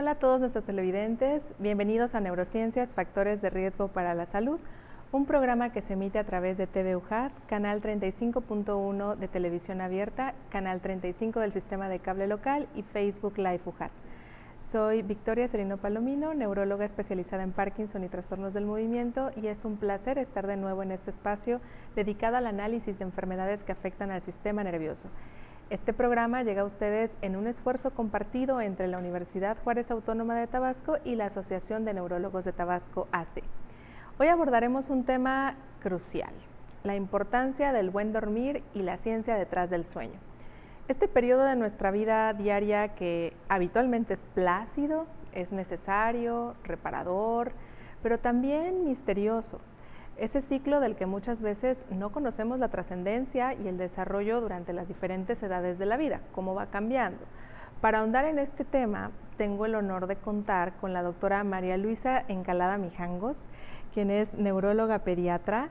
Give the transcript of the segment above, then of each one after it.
Hola a todos nuestros televidentes, bienvenidos a Neurociencias, Factores de Riesgo para la Salud, un programa que se emite a través de TV UJAT, canal 35.1 de televisión abierta, canal 35 del sistema de cable local y Facebook Live UJAT. Soy Victoria Serino Palomino, neuróloga especializada en Parkinson y trastornos del movimiento, y es un placer estar de nuevo en este espacio dedicado al análisis de enfermedades que afectan al sistema nervioso. Este programa llega a ustedes en un esfuerzo compartido entre la Universidad Juárez Autónoma de Tabasco y la Asociación de Neurólogos de Tabasco, ACE. Hoy abordaremos un tema crucial, la importancia del buen dormir y la ciencia detrás del sueño. Este periodo de nuestra vida diaria que habitualmente es plácido, es necesario, reparador, pero también misterioso. Ese ciclo del que muchas veces no conocemos la trascendencia y el desarrollo durante las diferentes edades de la vida, cómo va cambiando. Para ahondar en este tema, tengo el honor de contar con la doctora María Luisa Encalada Mijangos, quien es neuróloga pediatra.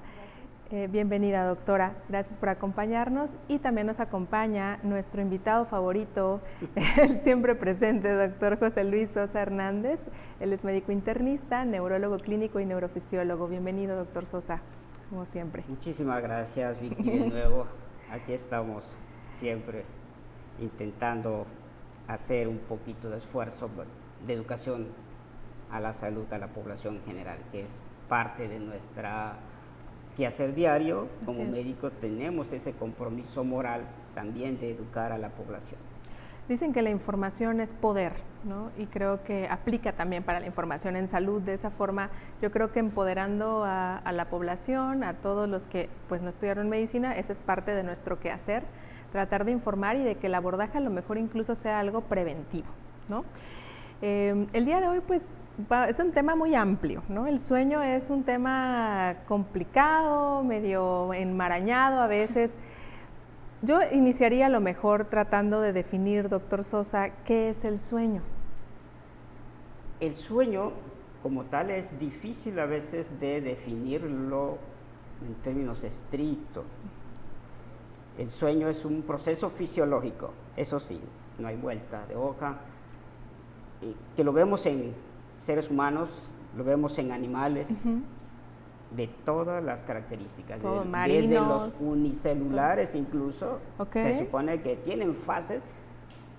Bienvenida, doctora, gracias por acompañarnos, y también nos acompaña nuestro invitado favorito, el siempre presente doctor José Luis Sosa Hernández. Él es médico internista, neurólogo clínico y neurofisiólogo. Bienvenido, doctor Sosa, como siempre. Muchísimas gracias, Vicky, de nuevo. Aquí estamos siempre intentando hacer un poquito de esfuerzo de educación a la salud, a la población en general, que es parte de nuestra quehacer diario. Como médico tenemos ese compromiso moral también de educar a la población. Dicen que la información es poder, ¿no? Y creo que aplica también para la información en salud. De esa forma, yo creo que empoderando a la población, a todos los que pues no estudiaron medicina, esa es parte de nuestro quehacer, tratar de informar y de que el abordaje a lo mejor incluso sea algo preventivo, ¿no? El día de hoy pues es un tema muy amplio, ¿no? El sueño es un tema complicado, medio enmarañado a veces. Yo iniciaría a lo mejor tratando de definir, doctor Sosa, ¿qué es el sueño? El sueño como tal es difícil a veces de definirlo en términos estrictos. El sueño es un proceso fisiológico, eso sí, no hay vuelta de hoja, que lo vemos en seres humanos, lo vemos en animales, de todas las características, desde los unicelulares incluso, se supone que tienen fases,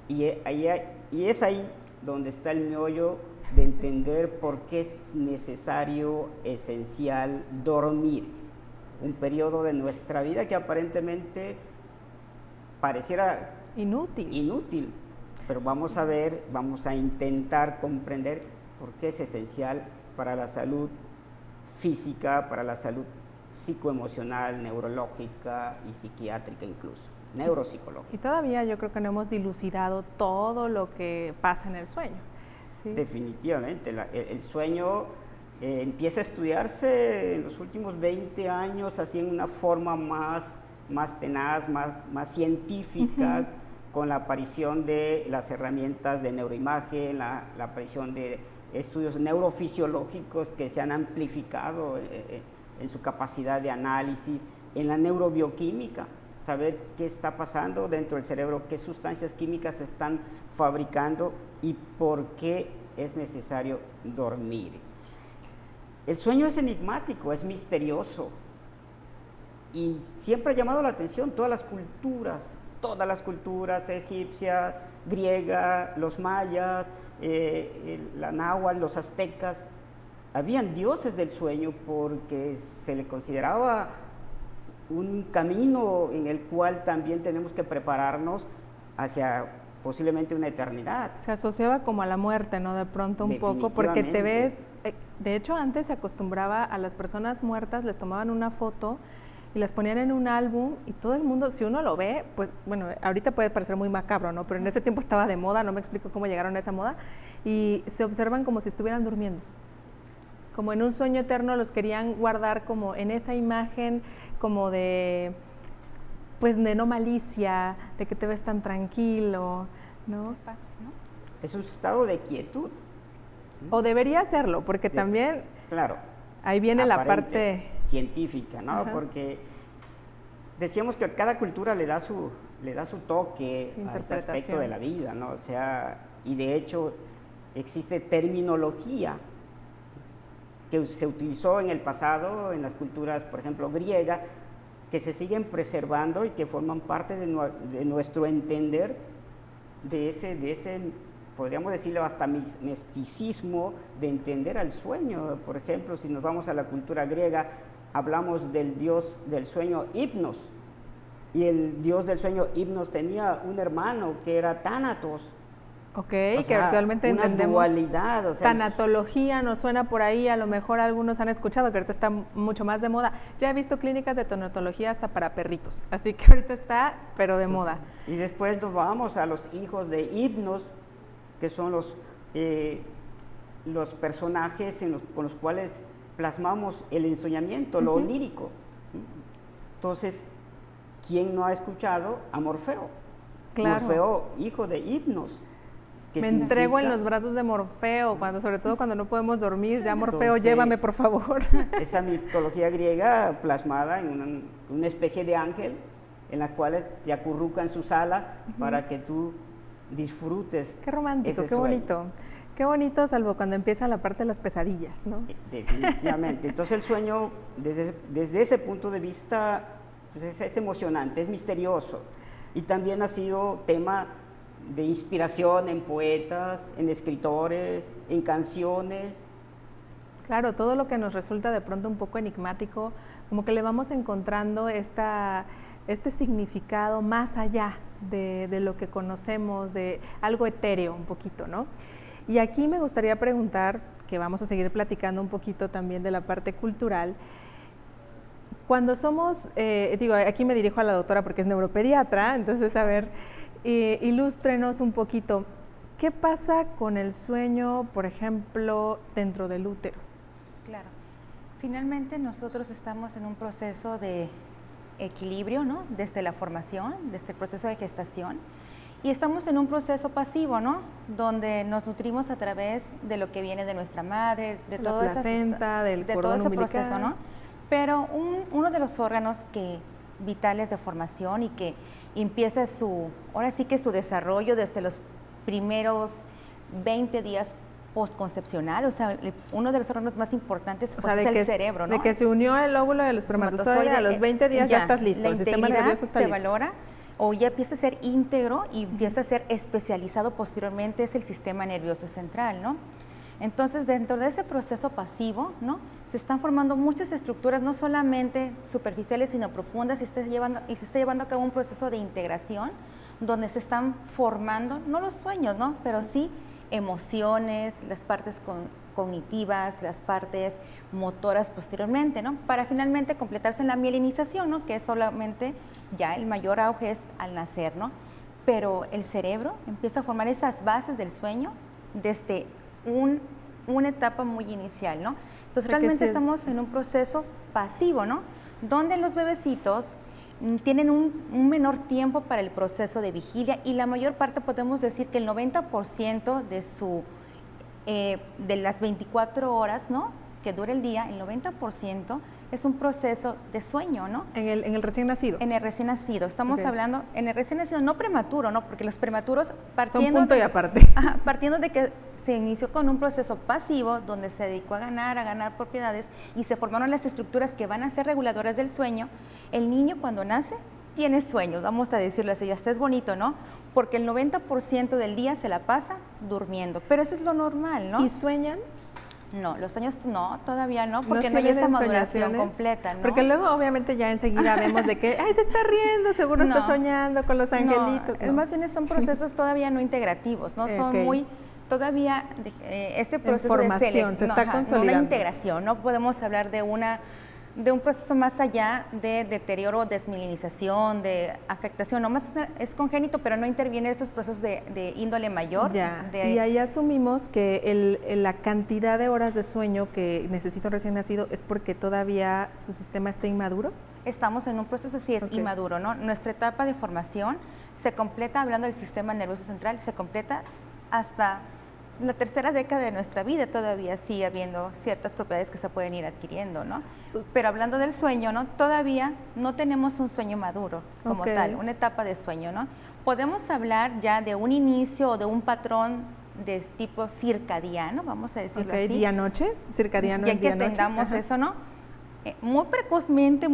y es ahí donde está el meollo de entender por qué es necesario, esencial, dormir. Un periodo de nuestra vida que aparentemente pareciera inútil, pero vamos a ver, vamos a intentar comprender por qué es esencial para la salud física, para la salud psicoemocional, neurológica y psiquiátrica incluso, neuropsicológica. Y todavía yo creo que no hemos dilucidado todo lo que pasa en el sueño. ¿Sí? Definitivamente, el sueño empieza a estudiarse en los últimos 20 años, así en una forma más tenaz, más científica, con la aparición de las herramientas de neuroimagen, la aparición de estudios neurofisiológicos que se han amplificado en su capacidad de análisis, en la neurobioquímica, saber qué está pasando dentro del cerebro, qué sustancias químicas se están fabricando y por qué es necesario dormir. El sueño es enigmático, es misterioso y siempre ha llamado la atención. Todas las culturas, egipcia, griega, los mayas, la náhuatl, los aztecas, habían dioses del sueño porque se le consideraba un camino en el cual también tenemos que prepararnos hacia posiblemente una eternidad. Se asociaba como a la muerte, ¿no? De pronto un poco, porque te ves, de hecho antes se acostumbraba a las personas muertas, les tomaban una foto y las ponían en un álbum, y todo el mundo, si uno lo ve, pues bueno, ahorita puede parecer muy macabro, ¿no? Pero en ese tiempo estaba de moda, no me explico cómo llegaron a esa moda, y se observan como si estuvieran durmiendo. Como en un sueño eterno, los querían guardar como en esa imagen como de, pues de no malicia, de que te ves tan tranquilo, ¿no? Paz, ¿no? Es un estado de quietud. O debería serlo, porque también... Claro. Ahí viene la parte científica, ¿no? Ajá. Porque decíamos que cada cultura le da su toque a este aspecto de la vida, ¿no? O sea, y de hecho existe terminología que se utilizó en el pasado en las culturas, por ejemplo, griega, que se siguen preservando y que forman parte de nuestro entender de ese, podríamos decirlo hasta misticismo, de entender al sueño. Por ejemplo, si nos vamos a la cultura griega, hablamos del dios del sueño Hipnos, y el dios del sueño Hipnos tenía un hermano que era Tánatos. Ok, que actualmente una entendemos. Dualidad, o sea, tanatología nos suena por ahí, a lo mejor algunos han escuchado que ahorita está mucho más de moda. Ya he visto clínicas de tanatología hasta para perritos, así que ahorita está, pero de moda. Y después nos vamos a los hijos de Hipnos, que son los personajes con los cuales plasmamos el ensoñamiento, lo onírico. Entonces, ¿quién no ha escuchado a Morfeo? Claro. Morfeo, hijo de Hipnos. Me entrego en los brazos de Morfeo, sobre todo cuando no podemos dormir, ya Morfeo, llévame por favor. Esa mitología griega plasmada en una especie de ángel, en la cual te acurruca en su sala para que tú disfrutes. Qué romántico, qué bonito. Qué bonito, salvo cuando empieza la parte de las pesadillas, ¿no? Definitivamente. Entonces el sueño, desde ese punto de vista, pues es emocionante, es misterioso. Y también ha sido tema de inspiración en poetas, en escritores, en canciones. Claro, todo lo que nos resulta de pronto un poco enigmático, como que le vamos encontrando este significado más allá de lo que conocemos, de algo etéreo un poquito, ¿no? Y aquí me gustaría preguntar, que vamos a seguir platicando un poquito también de la parte cultural. Cuando somos, aquí me dirijo a la doctora porque es neuropediatra, entonces a ver, ilústrenos un poquito, ¿qué pasa con el sueño, por ejemplo, dentro del útero? Claro, finalmente nosotros estamos en un proceso de equilibrio, ¿no? Desde la formación, desde el proceso de gestación, y estamos en un proceso pasivo, ¿no? Donde nos nutrimos a través de lo que viene de nuestra madre, de la placenta, del cordón umbilical, proceso, ¿no? Pero uno de los órganos vitales de formación y que empieza ahora sí que su desarrollo desde los primeros 20 días postconcepcional, o sea, uno de los órganos más importantes pues, es el cerebro, ¿no? De que se unió el óvulo del espermatozoide, a los 20 días ya estás listo, el sistema nervioso está listo. Se valora, o ya empieza a ser íntegro y empieza a ser especializado posteriormente, es el sistema nervioso central, ¿no? Entonces, dentro de ese proceso pasivo, ¿no? Se están formando muchas estructuras, no solamente superficiales, sino profundas, y se está llevando a cabo un proceso de integración, donde se están formando, no los sueños, ¿no? Pero sí emociones, las partes cognitivas, las partes motoras posteriormente, ¿no? Para finalmente completarse en la mielinización, ¿no? Que es solamente ya el mayor auge es al nacer, ¿no? Pero el cerebro empieza a formar esas bases del sueño desde una etapa muy inicial, ¿no? Entonces realmente estamos en un proceso pasivo, ¿no? Donde los bebecitos tienen un menor tiempo para el proceso de vigilia y la mayor parte podemos decir que el 90% de las 24 horas, ¿no? Que dura el día, el 90% es un proceso de sueño, ¿no? En el recién nacido. En el recién nacido. Estamos hablando en el recién nacido, no prematuro, ¿no? Porque los prematuros son punto y aparte. Partiendo de que se inició con un proceso pasivo donde se dedicó a ganar propiedades y se formaron las estructuras que van a ser reguladoras del sueño. El niño cuando nace tiene sueños, vamos a decirlo así, hasta es bonito, ¿no? Porque el 90% del día se la pasa durmiendo, pero eso es lo normal, ¿no? ¿Y sueñan? No, los sueños no, todavía no, porque no hay esta maduración completa, ¿no? Porque luego obviamente ya enseguida vemos de que, ay, se está riendo, seguro está soñando con los angelitos. No, más bien son procesos todavía no integrativos, ¿no? Son muy, todavía ese proceso de formación, se está consolidando. Una integración, no podemos hablar de un proceso más allá de deterioro, desmielinización, de afectación, no más es congénito, pero no interviene esos procesos de índole mayor. Y ahí asumimos que la cantidad de horas de sueño que necesita un recién nacido es porque todavía su sistema está inmaduro. Estamos en un proceso así, es inmaduro, ¿no? Nuestra etapa de formación se completa, hablando del sistema nervioso central, se completa hasta la tercera década de nuestra vida, todavía sigue habiendo ciertas propiedades que se pueden ir adquiriendo, ¿no? Pero hablando del sueño, ¿no? Todavía no tenemos un sueño maduro como tal, una etapa de sueño, ¿no? Podemos hablar ya de un inicio o de un patrón de tipo circadiano, vamos a decirlo así. Día-noche, circadiano ya es que día-noche. entendamos eso, ¿no? Muy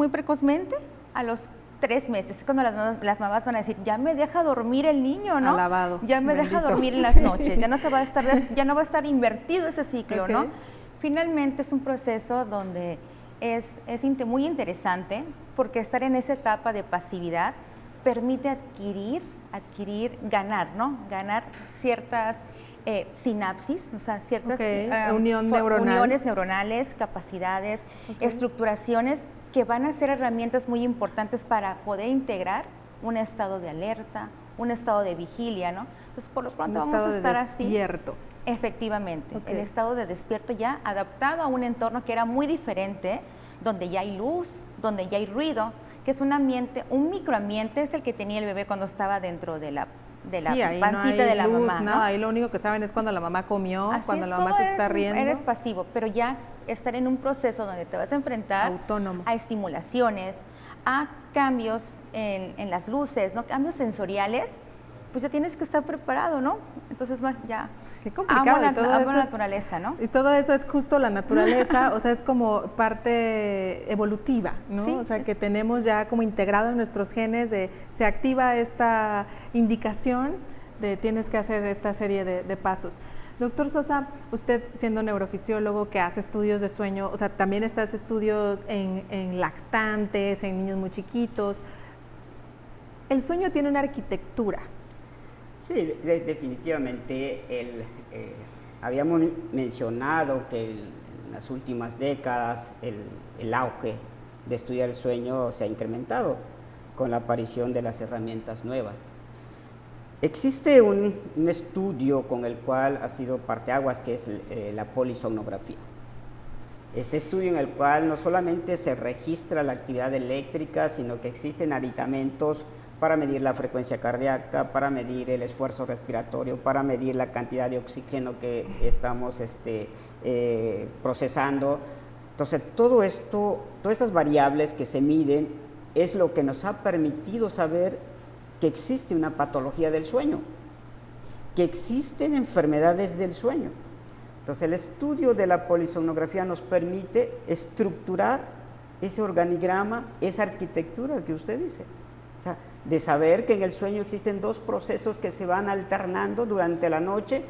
precozmente, a los 3 meses, es cuando las mamás van a decir, ya me deja dormir el niño, ¿no? Alabado, ya me bendito. deja dormir en las noches, ya no va a estar invertido ese ciclo, ¿no? Finalmente es un proceso donde es muy interesante porque estar en esa etapa de pasividad permite adquirir, ganar, ¿no? Ganar ciertas sinapsis, o sea, ciertas uniones neuronales, capacidades, estructuraciones que van a ser herramientas muy importantes para poder integrar un estado de alerta, un estado de vigilia, ¿no? Entonces, por lo pronto vamos a estar así. Despierto. Efectivamente, el estado de despierto ya adaptado a un entorno que era muy diferente, donde ya hay luz, donde ya hay ruido, que es un ambiente, un microambiente es el que tenía el bebé cuando estaba dentro de la pancita de la mamá, ¿no? Ahí lo único que saben es cuando la mamá comió, cuando la mamá se está riendo. Eres pasivo, pero ya estar en un proceso donde te vas a enfrentar autónomo a estimulaciones, a cambios en las luces, ¿no? Cambios sensoriales, pues ya tienes que estar preparado, ¿no? Entonces ya qué complicado. Amo la naturaleza, ¿no? Y todo eso es justo la naturaleza, o sea, es como parte evolutiva, ¿no? Sí, o sea, que tenemos ya como integrado en nuestros genes se activa esta indicación de tienes que hacer esta serie de pasos. Doctor Sosa, usted siendo neurofisiólogo que hace estudios de sueño, o sea, también hace estudios en lactantes, en niños muy chiquitos. El sueño tiene una arquitectura. Sí, definitivamente. Habíamos mencionado que en las últimas décadas el auge de estudiar el sueño se ha incrementado con la aparición de las herramientas nuevas. Existe un estudio con el cual ha sido parteaguas, que es la polisomnografía. Este estudio en el cual no solamente se registra la actividad eléctrica, sino que existen aditamentos para medir la frecuencia cardíaca, para medir el esfuerzo respiratorio, para medir la cantidad de oxígeno que estamos procesando. Entonces, todo esto, todas estas variables que se miden es lo que nos ha permitido saber que existe una patología del sueño, que existen enfermedades del sueño. Entonces, el estudio de la polisomnografía nos permite estructurar ese organigrama, esa arquitectura que usted dice. O sea, de saber que en el sueño existen 2 procesos que se van alternando durante la noche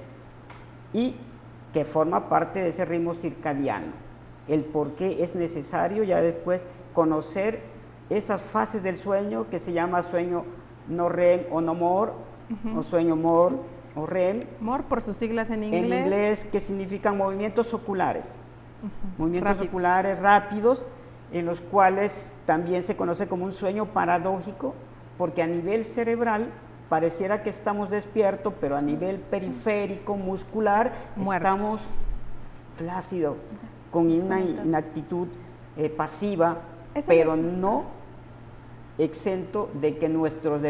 y que forma parte de ese ritmo circadiano. El por qué es necesario ya después conocer esas fases del sueño que se llama sueño no REM o no MOR, o sueño MOR o REM. MOR por sus siglas en inglés. En inglés, que significan movimientos oculares. Movimientos oculares rápidos, en los cuales también se conoce como un sueño paradójico, porque a nivel cerebral pareciera que estamos despiertos, pero a nivel periférico, muscular, estamos flácidos, con una actitud pasiva, pero no exento de que nuestros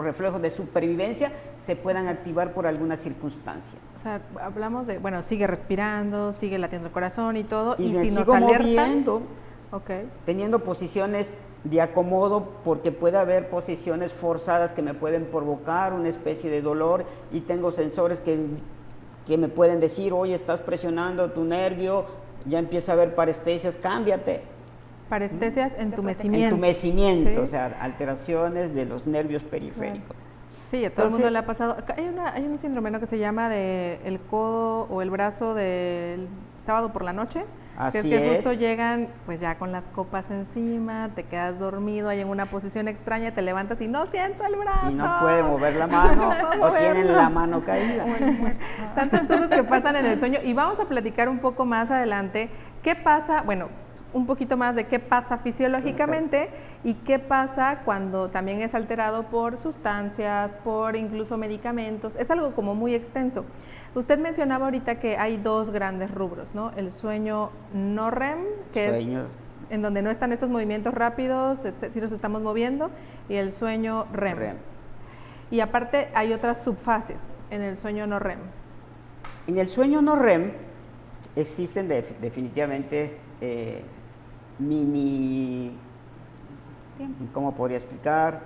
reflejos de supervivencia se puedan activar por alguna circunstancia. O sea, hablamos de, bueno, sigue respirando, sigue latiendo el corazón y todo, y me si nos sigo alertan, moviendo, teniendo posiciones de acomodo, porque puede haber posiciones forzadas que me pueden provocar una especie de dolor, y tengo sensores que me pueden decir, oye, estás presionando tu nervio, ya empieza a haber parestesias, cámbiate. Parestesias, entumecimiento. Entumecimiento, ¿sí? O sea, alteraciones de los nervios periféricos. Sí, a todo el mundo le ha pasado. Hay un síndrome, ¿no?, que se llama el codo o el brazo del sábado por la noche. Así que es que justo llegan pues ya con las copas encima, te quedas dormido, hay en una posición extraña, te levantas y no siento el brazo. Y no puede mover la mano o tienen la mano caída. Tantas cosas que pasan en el sueño, y vamos a platicar un poco más adelante qué pasa, bueno, un poquito más de qué pasa fisiológicamente y qué pasa cuando también es alterado por sustancias, por incluso medicamentos. Es algo como muy extenso. Usted mencionaba ahorita que hay 2 grandes rubros, ¿no? El sueño no REM, que es en donde no están estos movimientos rápidos, si nos estamos moviendo, y el sueño REM. Y aparte hay otras subfases en el sueño no REM. En el sueño no REM existen definitivamente ¿cómo podría explicar?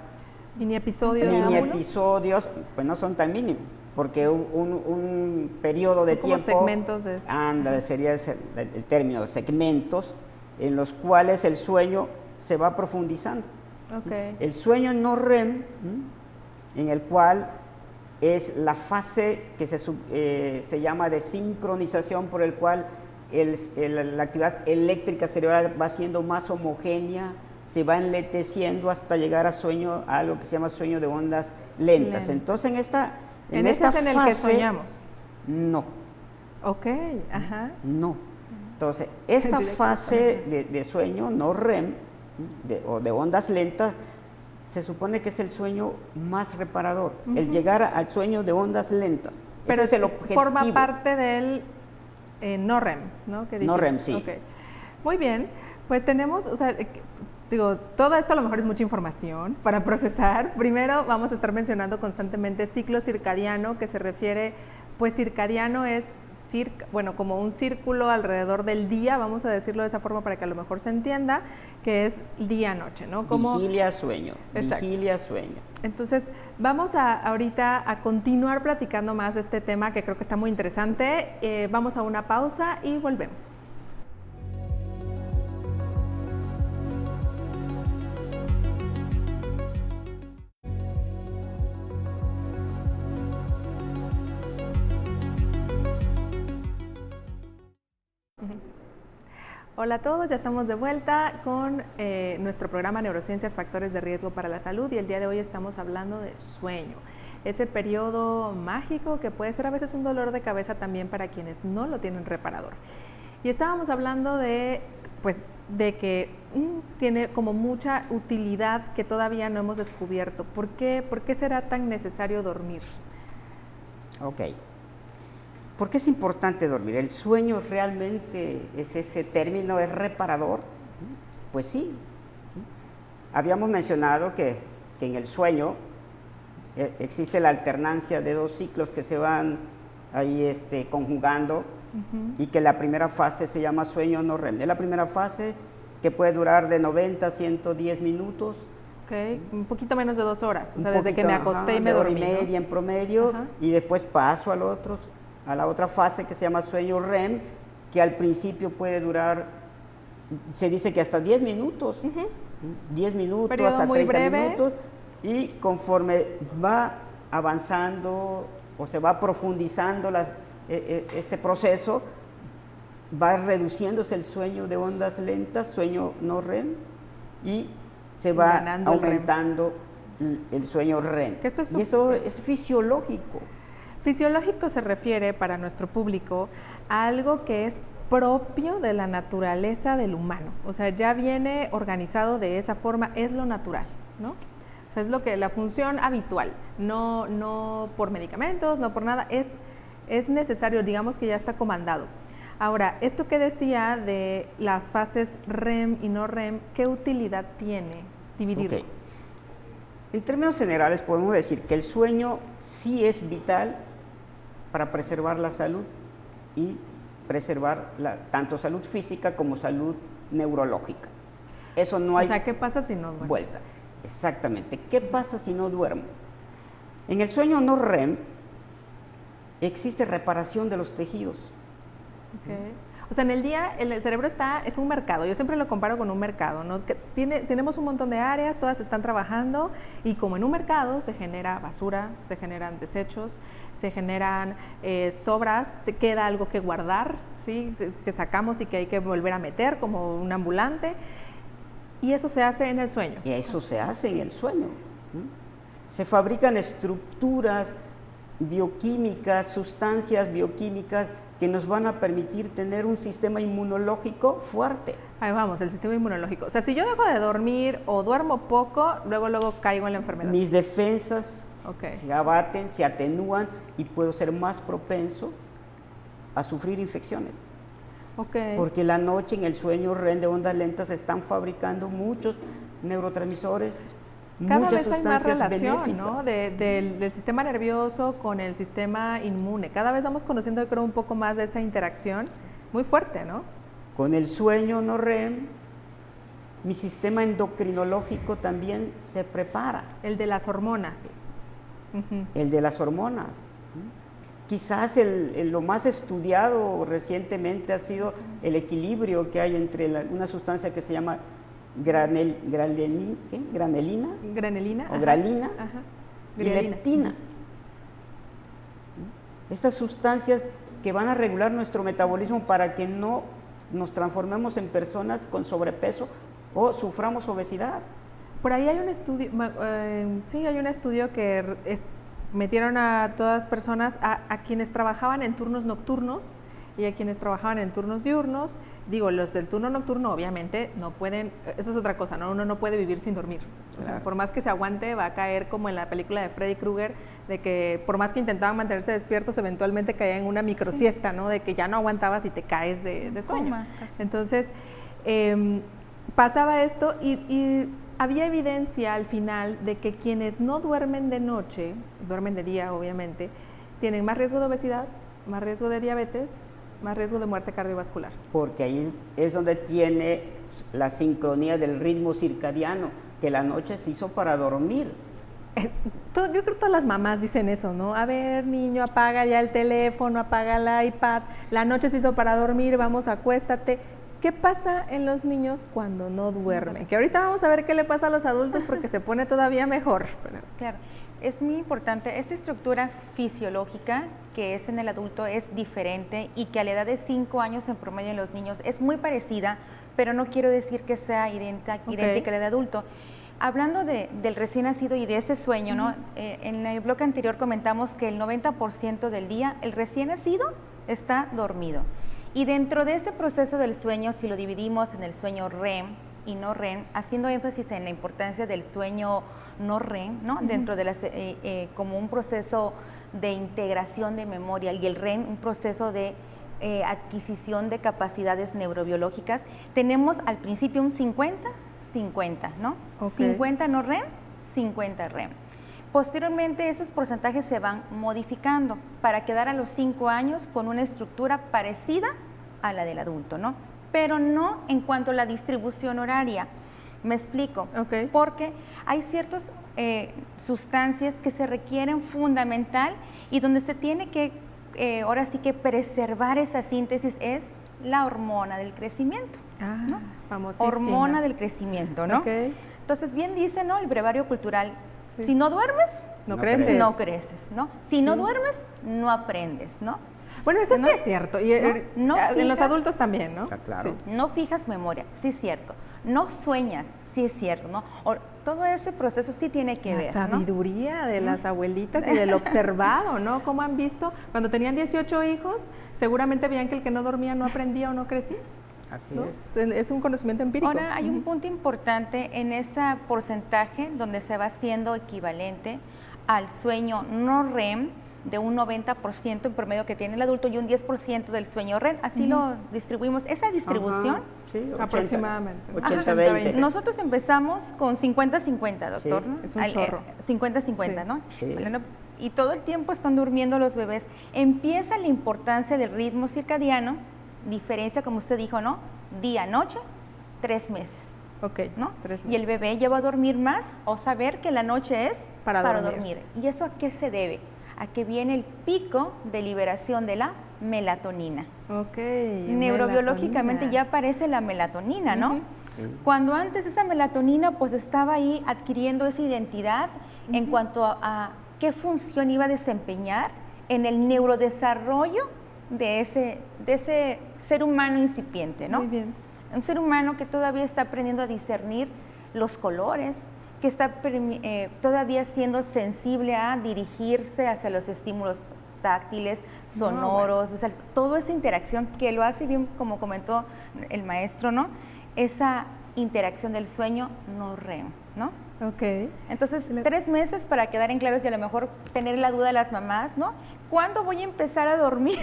Mini episodios. Mini episodios, pues no son tan mínimos. porque un periodo de Son como tiempo, segmentos de... ándale, sería el término, segmentos, en los cuales el sueño se va profundizando. Okay. El sueño no REM, en el cual es la fase que se llama de sincronización, por el cual la actividad eléctrica cerebral va siendo más homogénea, se va enleteciendo hasta llegar a algo que se llama sueño de ondas lentas. Entonces en esta es en el fase, que soñamos. No. Ok, ajá. No. Entonces, esta fase de sueño no REM o de ondas lentas se supone que es el sueño más reparador, el llegar al sueño de ondas lentas. Pero ese es el objetivo. Forma parte del no REM, ¿no? No REM, sí. Okay. Muy bien, pues tenemos, o sea, digo, todo esto a lo mejor es mucha información para procesar. Primero vamos a estar mencionando constantemente ciclo circadiano, que se refiere, pues circadiano es bueno, como un círculo alrededor del día, vamos a decirlo de esa forma para que a lo mejor se entienda, que es día-noche, ¿no? Como vigilia-sueño, vigilia-sueño. Entonces, vamos ahorita a continuar platicando más de este tema que creo que está muy interesante. Vamos a una pausa y volvemos. Hola a todos, ya estamos de vuelta con nuestro programa Neurociencias, Factores de Riesgo para la Salud, y el día de hoy estamos hablando de sueño, ese periodo mágico que puede ser a veces un dolor de cabeza también para quienes no lo tienen reparador. Y estábamos hablando de que tiene como mucha utilidad que todavía no hemos descubierto. ¿Por qué será tan necesario dormir? Ok. ¿Por qué es importante dormir? ¿El sueño realmente es ese término, es reparador? Pues sí. Habíamos mencionado que en el sueño existe la alternancia de dos ciclos que se van ahí conjugando, y que la primera fase se llama sueño no REM. Es la primera fase que puede durar de 90 a 110 minutos. Okay. Un poquito menos de 2 horas, o sea, desde que me acosté y me dormí. Hora y media en promedio, y después paso a la otra fase que se llama sueño REM, que al principio puede durar, se dice que hasta 10 minutos, 10 minutos, periodo hasta muy 30 breve. minutos, y conforme va avanzando o se va profundizando este proceso, va reduciéndose el sueño de ondas lentas, sueño no REM, y se va aumentando el sueño REM. Y eso es fisiológico. Fisiológico se refiere para nuestro público a algo que es propio de la naturaleza del humano. O sea, ya viene organizado de esa forma, es lo natural, ¿no? O sea, es la función habitual, no por medicamentos, no por nada, es necesario, digamos que ya está comandado. Ahora, esto que decía de las fases REM y no REM, ¿qué utilidad tiene dividirlo? Okay. En términos generales podemos decir que el sueño sí es vital para preservar la salud y preservar tanto salud física como salud neurológica. Eso no hay... O sea, ¿qué pasa si no duermo? Vuelta. Exactamente. ¿Qué pasa si no duermo? En el sueño no REM existe reparación de los tejidos. Okay. O sea, en el día el cerebro es un mercado, yo siempre lo comparo con un mercado, ¿no? Que tenemos un montón de áreas, todas están trabajando, y como en un mercado se genera basura, se generan desechos, se generan sobras, se queda algo que guardar, ¿sí? Que sacamos y que hay que volver a meter como un ambulante, y eso se hace en el sueño. Y eso se hace en el sueño. Se fabrican estructuras bioquímicas, sustancias bioquímicas que nos van a permitir tener un sistema inmunológico fuerte. Ahí vamos, el sistema inmunológico. O sea, si yo dejo de dormir o duermo poco, luego caigo en la enfermedad. Mis defensas se abaten, se atenúan, y puedo ser más propenso a sufrir infecciones. Porque la noche en el sueño REM de ondas lentas se están fabricando muchos neurotransmisores, cada muchas vez hay más sustancias relación, benéficas, ¿no? del sistema nervioso con el sistema inmune. Cada vez vamos conociendo, yo creo, un poco más de esa interacción muy fuerte, ¿no? Con el sueño no REM, mi sistema endocrinológico también se prepara. El de las hormonas. El de las hormonas. Quizás lo más estudiado recientemente ha sido el equilibrio que hay entre una sustancia que se llama granelina o gralina y leptina. Estas sustancias que van a regular nuestro metabolismo para que no nos transformemos en personas con sobrepeso o suframos obesidad. Por ahí hay un estudio, sí, hay un estudio que metieron a todas las personas, a quienes trabajaban en turnos nocturnos y a quienes trabajaban en turnos diurnos. Digo, los del turno nocturno obviamente no pueden, eso es otra cosa, ¿no? Uno no puede vivir sin dormir. O sea, por más que se aguante, va a caer como en la película de Freddy Krueger, de que por más que intentaban mantenerse despiertos, eventualmente caían en una microsiesta, ¿no? De que ya no aguantabas y te caes de sueño. Entonces, pasaba esto y había evidencia al final de que quienes no duermen de noche, duermen de día obviamente, tienen más riesgo de obesidad, más riesgo de diabetes, más riesgo de muerte cardiovascular. Porque ahí es donde tiene la sincronía del ritmo circadiano, que la noche se hizo para dormir. Yo creo que todas las mamás dicen eso, ¿no? A ver, niño, apaga ya el teléfono, apaga el iPad, la noche se hizo para dormir, vamos, acuéstate. ¿Qué pasa en los niños cuando no duermen? Que ahorita vamos a ver qué le pasa a los adultos porque se pone todavía mejor. Claro, es muy importante. Esta estructura fisiológica que es en el adulto es diferente y que a la edad de 5 años en promedio en los niños es muy parecida, pero no quiero decir que sea idéntica a la de adulto. Hablando del recién nacido y de ese sueño, ¿no? En el bloque anterior comentamos que el 90% del día el recién nacido está dormido. Y dentro de ese proceso del sueño, si lo dividimos en el sueño REM y no REM, haciendo énfasis en la importancia del sueño no REM, ¿no? Dentro de las, como un proceso de integración de memoria, y el REM, un proceso de adquisición de capacidades neurobiológicas, tenemos al principio un 50-50, ¿no? 50 no REM, 50 REM. Posteriormente, esos porcentajes se van modificando para quedar a los 5 años con una estructura parecida a la del adulto, ¿no? Pero no en cuanto a la distribución horaria. Me explico. Porque hay ciertas sustancias que se requieren fundamental y donde se tiene que, ahora sí que preservar esa síntesis es la hormona del crecimiento. ¿No? Famosísima. Hormona del crecimiento, ¿no? Entonces, bien dice, ¿no? El brevario cultural. Sí. Si no duermes, no creces, ¿no? Si no duermes, no aprendes, ¿no? Bueno, eso sí es cierto. Y en los adultos también, ¿no? Claro. Sí. No fijas memoria, sí es cierto. No sueñas, sí es cierto, ¿no? Todo ese proceso sí tiene que ver, la sabiduría de las abuelitas y del observado, ¿no? Como han visto, cuando tenían 18 hijos, seguramente veían que el que no dormía no aprendía o no crecía. Así ¿no? es. Es un conocimiento empírico. Ahora hay un punto importante en ese porcentaje donde se va haciendo equivalente al sueño no REM de un 90% en promedio que tiene el adulto y un 10% del sueño REM. Así lo distribuimos. Esa distribución, sí, aproximadamente. 80-20. Nosotros empezamos con 50-50, doctor. Sí, ¿no? es un chorro. 50-50, sí. ¿no? Sí. Y todo el tiempo están durmiendo los bebés. Empieza la importancia del ritmo circadiano, diferencia, como usted dijo, ¿no? Día-noche, 3 meses. ¿No? 3 meses. Y el bebé ya va a dormir más o saber que la noche es para dormir. ¿Y eso a qué se debe? A que viene el pico de liberación de la melatonina. Neurobiológicamente ya aparece la melatonina, ¿no? Sí. Cuando antes esa melatonina pues estaba ahí adquiriendo esa identidad en cuanto a qué función iba a desempeñar en el neurodesarrollo de ese ser humano incipiente, ¿no? Muy bien. Un ser humano que todavía está aprendiendo a discernir los colores, que está todavía siendo sensible a dirigirse hacia los estímulos táctiles, sonoros, o sea, toda esa interacción que lo hace bien, como comentó el maestro, ¿no? Esa interacción del sueño no REM, ¿no? Entonces, 3 meses para quedar en claves y a lo mejor tener la duda de las mamás, ¿no? ¿Cuándo voy a empezar a dormir?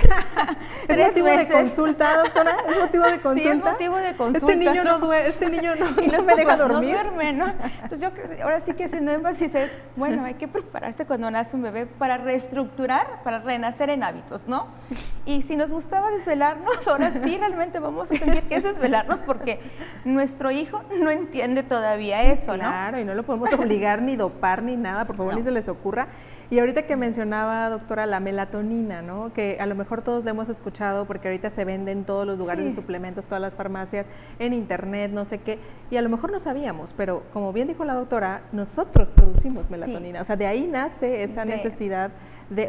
¿Es motivo de consulta, doctora? ¿Es motivo de consulta? Sí, es motivo de consulta. Este niño no duerme, y los me deja dormir. No duerme, ¿no? Entonces yo creo, ahora sí que haciendo énfasis es, bueno, hay que prepararse cuando nace un bebé para reestructurar, para renacer en hábitos, ¿no? Y si nos gustaba desvelarnos, ahora sí realmente vamos a sentir que es desvelarnos porque nuestro hijo no entiende todavía eso, ¿no? Claro, y no lo podemos obligar ni dopar ni nada, por favor, ni se les ocurra. Y ahorita que mencionaba, doctora, la melatonina, ¿no? Que a lo mejor todos la hemos escuchado porque ahorita se vende en todos los lugares de suplementos, todas las farmacias, en internet, no sé qué, y a lo mejor no sabíamos, pero como bien dijo la doctora, nosotros producimos melatonina, o sea, de ahí nace esa necesidad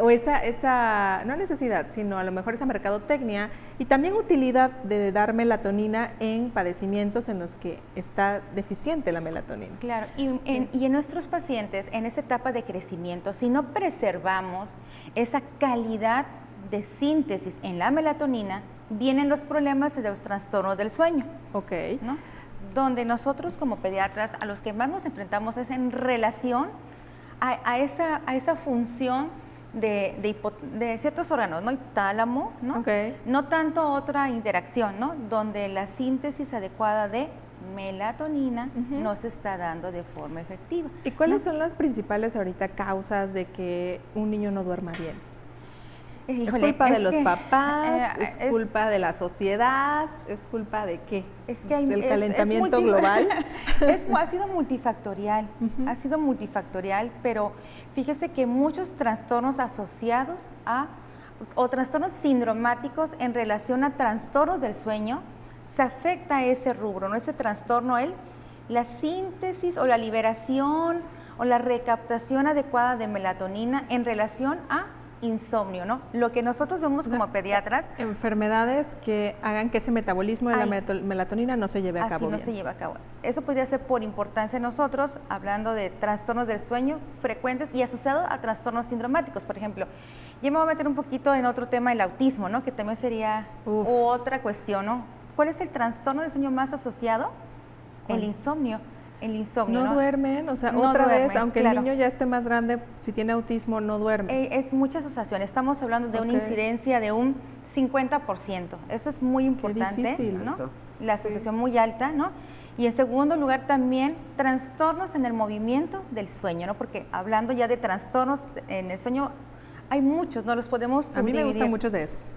o esa, no necesidad, sino a lo mejor esa mercadotecnia y también utilidad de dar melatonina en padecimientos en los que está deficiente la melatonina. Claro, y en nuestros pacientes, en esa etapa de crecimiento, si no preservamos esa calidad de síntesis en la melatonina, vienen los problemas de los trastornos del sueño. Ok. ¿No? Donde nosotros como pediatras, a los que más nos enfrentamos es en relación a esa función de ciertos órganos, ¿no? Tálamo, ¿no? Okay. No tanto otra interacción, ¿no? Donde la síntesis adecuada de melatonina no se está dando de forma efectiva. ¿Y cuáles son las principales ahorita causas de que un niño no duerma bien? Híjole, ¿Es culpa de los papás? ¿Es culpa de la sociedad? ¿Es culpa de qué? Es que ¿Del calentamiento global? Ha sido multifactorial, ha sido multifactorial, pero fíjese que muchos trastornos asociados o trastornos sindromáticos en relación a trastornos del sueño, se afecta a ese rubro, ¿no? Ese trastorno, la síntesis o la liberación o la recaptación adecuada de melatonina en relación a insomnio, ¿no? Lo que nosotros vemos como pediatras. Enfermedades que hagan que ese metabolismo de la melatonina no se lleve a cabo. Así no se lleva a cabo. Eso podría ser por importancia en nosotros, hablando de trastornos del sueño frecuentes y asociados a trastornos sindromáticos. Por ejemplo, yo me voy a meter un poquito en otro tema, el autismo, ¿no? Que también sería otra cuestión, ¿no? ¿Cuál es el trastorno del sueño más asociado? ¿Cuál? El insomnio. El insomnio, ¿No duermen? O sea, otra vez, aunque el niño ya esté más grande, si tiene autismo, no duerme. Es mucha asociación. Estamos hablando de una incidencia de un 50%. Eso es muy importante, difícil, ¿no? La asociación muy alta, ¿no? Y en segundo lugar también trastornos en el movimiento del sueño, ¿no? Porque hablando ya de trastornos en el sueño, hay muchos, no los podemos subdividir. A mí me gustan muchos de esos.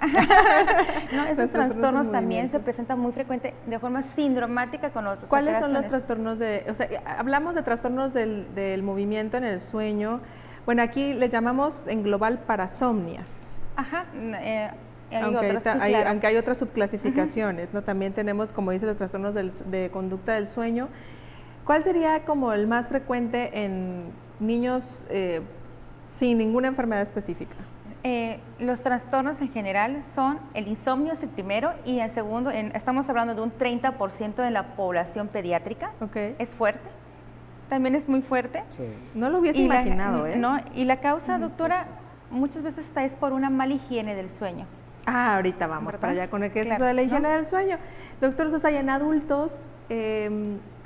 No, esos trastornos también se presentan muy frecuente de forma sindromática con otros. ¿Cuáles son los trastornos o sea, hablamos de trastornos del movimiento en el sueño? Bueno, aquí les llamamos en global parasomnias. Ajá. Aunque hay otras subclasificaciones, ¿no? También tenemos, como dice, los trastornos de conducta del sueño. ¿Cuál sería como el más frecuente en niños sin ninguna enfermedad específica? Los trastornos en general son, el insomnio es el primero y el segundo, estamos hablando de un 30% de la población pediátrica. Okay. Es fuerte, también es muy fuerte. Sí. No lo hubiese imaginado, ¿no? Y la causa, doctora, muchas veces es por una mala higiene del sueño. Ahorita vamos, ¿verdad? Para allá con el que es eso de la higiene del sueño. Doctor Sosa, y en adultos,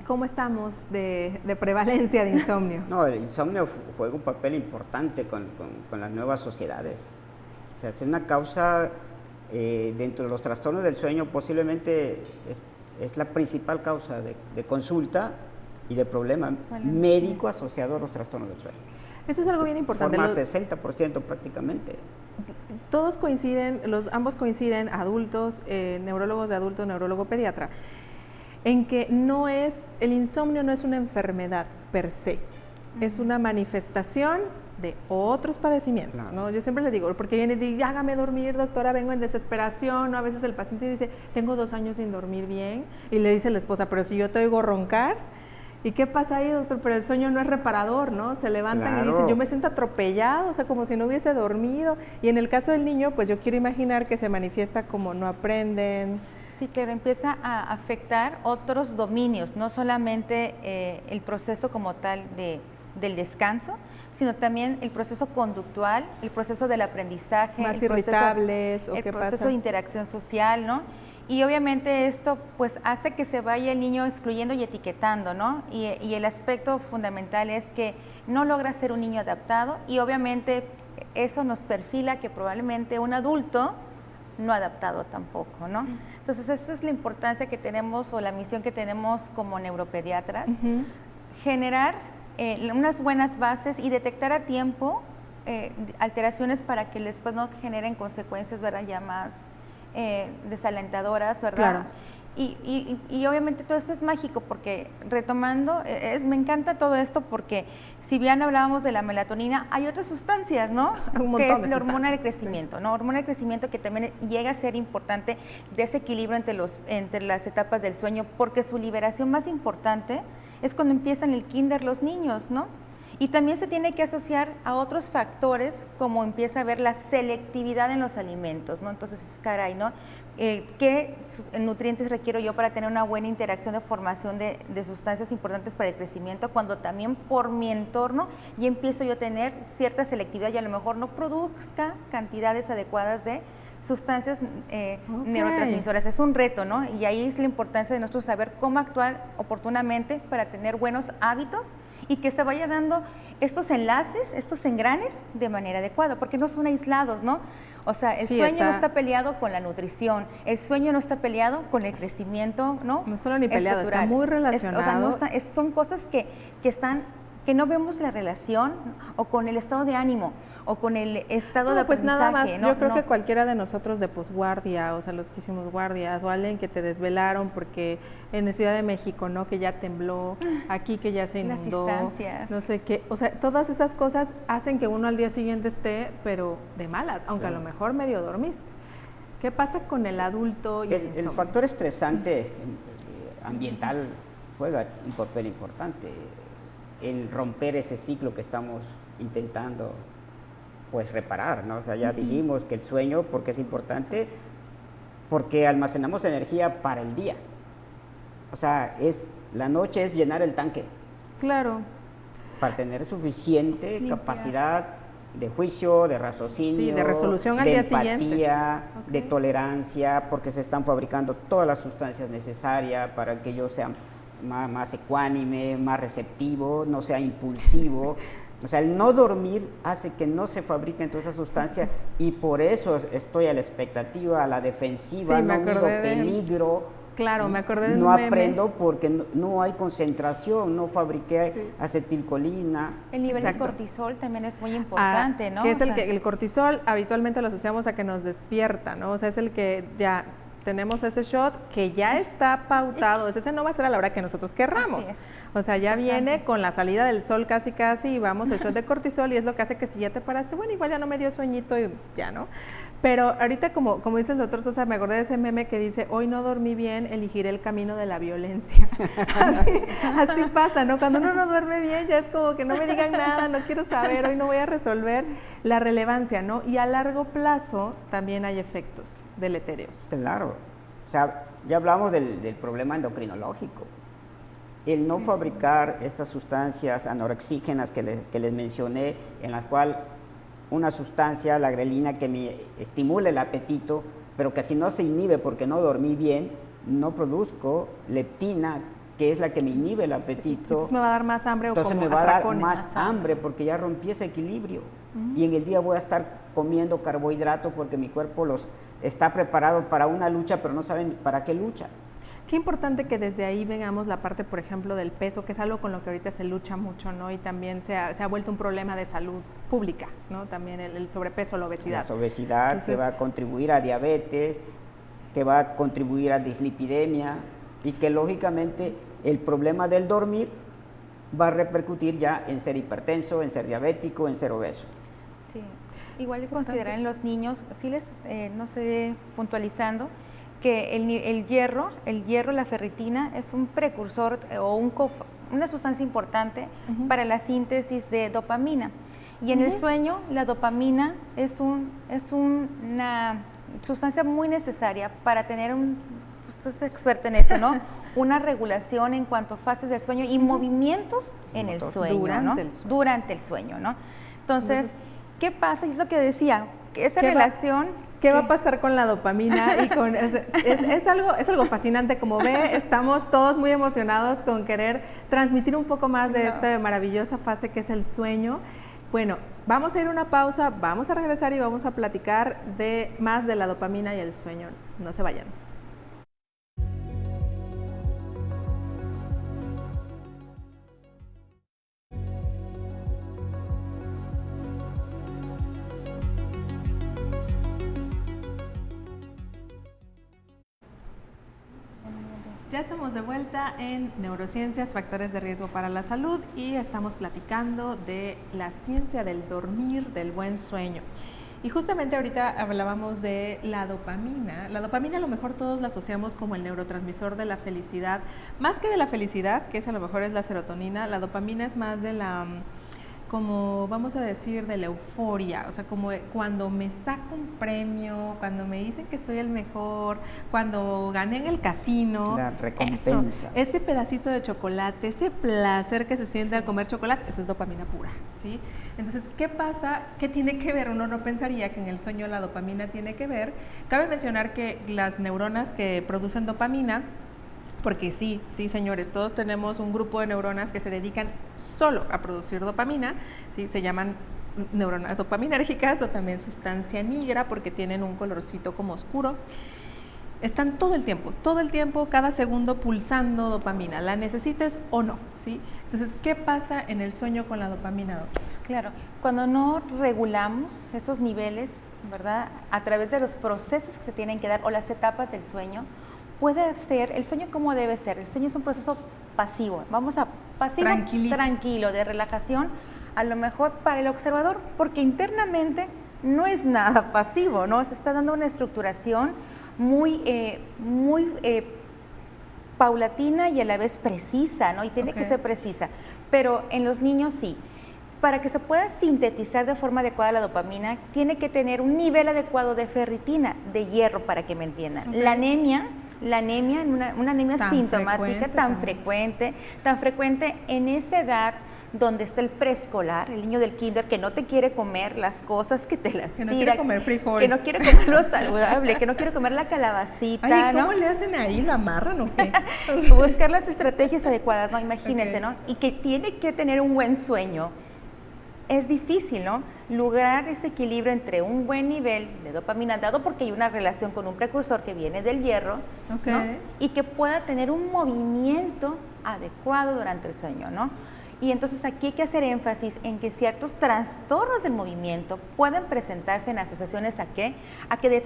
¿cómo estamos de prevalencia de insomnio? No, el insomnio juega un papel importante con las nuevas sociedades. O sea, es una causa dentro de los trastornos del sueño, posiblemente es la principal causa de consulta y de problema médico asociado a los trastornos del sueño. Eso es algo bien importante. Forma 60% prácticamente. Todos coinciden, ambos coinciden, adultos, neurólogos de adultos, neurólogo pediatra, en que el insomnio no es una enfermedad per se, es una manifestación de otros padecimientos, ¿no? Yo siempre les digo, porque viene y dice, hágame dormir, doctora, vengo en desesperación, ¿no? A veces el paciente dice, tengo 2 años sin dormir bien, y le dice la esposa, pero si yo te oigo roncar, ¿y qué pasa ahí, doctor? Pero el sueño no es reparador, ¿no? Se levantan y dicen, yo me siento atropellado, o sea, como si no hubiese dormido, y en el caso del niño, pues yo quiero imaginar que se manifiesta como no aprenden. Sí, claro, empieza a afectar otros dominios, no solamente el proceso como tal del descanso, sino también el proceso conductual, el proceso del aprendizaje, más irritables, el proceso de interacción social, ¿no? Y obviamente esto pues hace que se vaya el niño excluyendo y etiquetando, ¿no? Y el aspecto fundamental es que no logra ser un niño adaptado y obviamente eso nos perfila que probablemente un adulto no adaptado tampoco, ¿no? Entonces esa es la importancia que tenemos o la misión que tenemos como neuropediatras, generar unas buenas bases y detectar a tiempo alteraciones para que después no generen consecuencias, ¿verdad? Ya más desalentadoras, ¿verdad? Claro. Y obviamente todo esto es mágico porque retomando, me encanta todo esto porque si bien hablábamos de la melatonina, hay otras sustancias, ¿no? Un montón que es de la hormona del sustancias, crecimiento, ¿no? Hormona del crecimiento que también llega a ser importante de ese equilibrio entre las etapas del sueño porque su liberación más importante es cuando empiezan el kinder los niños, ¿no? Y también se tiene que asociar a otros factores como empieza a haber la selectividad en los alimentos, ¿no? Entonces, caray, ¿no? ¿Qué nutrientes requiero yo para tener una buena interacción de formación de sustancias importantes para el crecimiento? Cuando también por mi entorno ya empiezo yo a tener cierta selectividad y a lo mejor no produzca cantidades adecuadas de sustancias neurotransmisoras. Es un reto, ¿no? Y ahí es la importancia de nosotros saber cómo actuar oportunamente para tener buenos hábitos y que se vaya dando estos enlaces, estos engranes de manera adecuada, porque no son aislados, ¿no? O sea, el sueño no está peleado con la nutrición, el sueño no está peleado con el crecimiento, ¿no? No solo ni peleado, está muy relacionado. O sea, no está, son cosas que están, que no vemos la relación o con el estado de ánimo o con el estado de pues aprendizaje. Nada más, ¿no? yo creo que cualquiera de nosotros de posguardia, o sea, los que hicimos guardias, o alguien que te desvelaron porque en la Ciudad de México, ¿no? Que ya tembló, aquí que ya se inundó, las instancias, no sé qué, o sea, todas estas cosas hacen que uno al día siguiente esté, pero de malas, aunque a lo mejor medio dormiste. ¿Qué pasa con el adulto? Y el factor estresante ambiental juega un papel importante en romper ese ciclo que estamos intentando pues reparar, ¿no? O sea, ya dijimos que el sueño, ¿por qué es importante? Porque almacenamos energía para el día. O sea, la noche es llenar el tanque. Claro. Para tener suficiente capacidad de juicio, de raciocinio, de resolución al de día empatía, siguiente. de tolerancia, porque se están fabricando todas las sustancias necesarias para que yo sea más ecuánime, más receptivo, no sea impulsivo. O sea, el no dormir hace que no se fabriquen todas esas sustancias y por eso estoy a la expectativa, a la defensiva, no mido peligro. Claro, me acordé de no un meme. aprendo porque no hay concentración, no fabriqué acetilcolina. El nivel de cortisol también es muy importante, ¿no? Que es el cortisol habitualmente lo asociamos a que nos despierta, ¿no? O sea, es el que ya tenemos ese shot que ya está pautado, ese no va a ser a la hora que nosotros querramos. O sea, ya viene con la salida del sol casi y vamos el shot de cortisol y es lo que hace que si ya te paraste, bueno, igual ya no me dio sueñito y ya, ¿no? Pero ahorita como dice el doctor Sosa, me acordé de ese meme que dice, hoy no dormí bien, elegiré el camino de la violencia. así pasa, ¿no? Cuando uno no duerme bien ya es como que no me digan nada, no quiero saber, hoy no voy a resolver la relevancia, ¿no? Y a largo plazo también hay efectos deletéreos. Claro, o sea, ya hablamos del problema endocrinológico. El no fabricar estas sustancias anorexígenas que les mencioné, en las cuales una sustancia, la grelina, que me estimula el apetito, pero que si no se inhibe porque no dormí bien, no produzco leptina, que es la que me inhibe el apetito. Entonces me va a dar más hambre Entonces o como me va a dar atracones. más hambre porque ya rompí ese equilibrio. Y en el día voy a estar comiendo carbohidratos porque mi cuerpo los está preparado para una lucha, pero no saben para qué lucha. Qué importante que desde ahí vengamos la parte, por ejemplo, del peso, que es algo con lo que ahorita se lucha mucho, ¿no? Y también se ha vuelto un problema de salud pública, ¿no? También el sobrepeso, la obesidad. La obesidad. Entonces, que va a contribuir a diabetes, que va a contribuir a dislipidemia y que lógicamente el problema del dormir va a repercutir ya en ser hipertenso, en ser diabético, en ser obeso. Sí, igual considerar en los niños, sí no sé, puntualizando, que el hierro, la ferritina, es un precursor o una sustancia importante para la síntesis de dopamina. Y en el sueño, la dopamina es una sustancia muy necesaria para tener usted es experta en eso, ¿no? Una regulación en cuanto a fases del sueño y movimientos en el sueño, durante el sueño, ¿no? Entonces, ¿qué pasa? Es lo que decía, que esa relación... ¿Qué va a pasar con la dopamina? Y es algo fascinante, como ve, estamos todos muy emocionados con querer transmitir un poco más de esta maravillosa fase que es el sueño. Bueno, vamos a ir a una pausa, vamos a regresar y vamos a platicar más de la dopamina y el sueño. No se vayan. Ya estamos de vuelta en Neurociencias, Factores de Riesgo para la Salud, y estamos platicando de la ciencia del dormir, del buen sueño. Y justamente ahorita hablábamos de la dopamina. La dopamina a lo mejor todos la asociamos como el neurotransmisor de la felicidad. Más que de la felicidad, que es a lo mejor es la serotonina, la dopamina es más de la, como vamos a decir, de la euforia, o sea, como cuando me saco un premio, cuando me dicen que soy el mejor, cuando gané en el casino. La recompensa. Eso, ese pedacito de chocolate, ese placer que se siente al comer chocolate, eso es dopamina pura, ¿sí? Entonces, ¿qué pasa? ¿Qué tiene que ver? Uno no pensaría que en el sueño la dopamina tiene que ver. Cabe mencionar que las neuronas que producen dopamina, porque sí, señores, todos tenemos un grupo de neuronas que se dedican solo a producir dopamina, ¿sí? Se llaman neuronas dopaminérgicas o también sustancia negra porque tienen un colorcito como oscuro. Están todo el tiempo, cada segundo pulsando dopamina, la necesites o no, ¿sí? Entonces, ¿qué pasa en el sueño con la dopamina, doctora? Claro, cuando no regulamos esos niveles, ¿verdad? A través de los procesos que se tienen que dar o las etapas del sueño, puede ser, el sueño ¿cómo debe ser? El sueño es un proceso pasivo, vamos a pasivo, tranquilo, de relajación, a lo mejor para el observador, porque internamente no es nada pasivo, ¿no? Se está dando una estructuración muy paulatina y a la vez precisa, ¿no? Y tiene que ser precisa, pero en los niños sí. Para que se pueda sintetizar de forma adecuada la dopamina, tiene que tener un nivel adecuado de ferritina, de hierro, para que me entiendan. La anemia, una anemia sintomática tan frecuente en esa edad donde está el preescolar, el niño del kinder que no te quiere comer las cosas que te las tira, que no quiere comer frijol, que no quiere comer lo saludable, que no quiere comer la calabacita. Ay, ¿cómo le hacen ahí? ¿Lo amarran o qué? Buscar las estrategias adecuadas, ¿no? Imagínense, ¿no? Y que tiene que tener un buen sueño. Es difícil, ¿no? Lograr ese equilibrio entre un buen nivel de dopamina, dado porque hay una relación con un precursor que viene del hierro, ¿no? Y que pueda tener un movimiento adecuado durante el sueño, ¿no? Y entonces aquí hay que hacer énfasis en que ciertos trastornos del movimiento pueden presentarse en asociaciones a que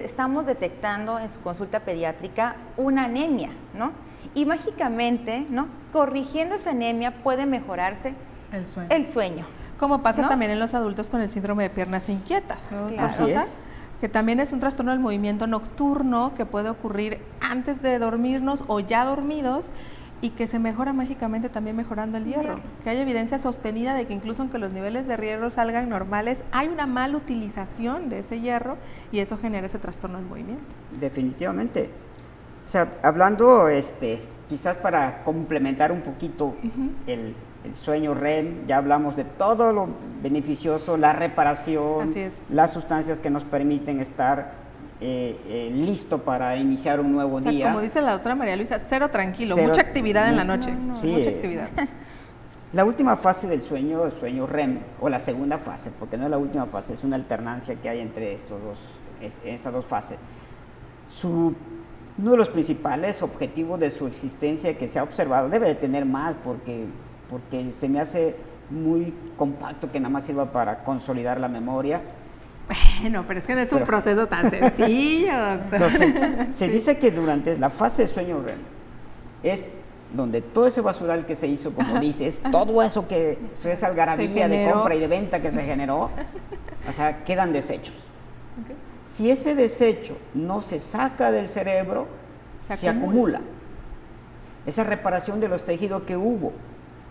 estamos detectando en su consulta pediátrica una anemia, ¿no? Y mágicamente, ¿no? Corrigiendo esa anemia puede mejorarse el sueño. Como pasa también en los adultos con el síndrome de piernas inquietas, ¿no? Claro. Así es. Que también es un trastorno del movimiento nocturno que puede ocurrir antes de dormirnos o ya dormidos y que se mejora mágicamente también mejorando el hierro. Que hay evidencia sostenida de que incluso aunque los niveles de hierro salgan normales, hay una mala utilización de ese hierro y eso genera ese trastorno del movimiento. Definitivamente. O sea, hablando, quizás para complementar un poquito el sueño REM, ya hablamos de todo lo beneficioso, la reparación, las sustancias que nos permiten estar listo para iniciar un nuevo día. Como dice la doctora María Luisa, cero tranquilo, mucha actividad en la noche, mucha actividad. La última fase del sueño, el sueño REM, o la segunda fase, porque no es la última fase, es una alternancia que hay entre estas dos fases. Uno de los principales objetivos de su existencia que se ha observado, debe de tener más porque se me hace muy compacto que nada más sirva para consolidar la memoria. Bueno, pero es que no es un proceso tan sencillo, doctor. Entonces, se dice que durante la fase de sueño REM es donde todo ese basural que se hizo, como dices, todo eso que esa algarabía de compra y de venta que se generó, o sea, quedan desechos. Si ese desecho no se saca del cerebro, se acumula. Esa reparación de los tejidos que hubo,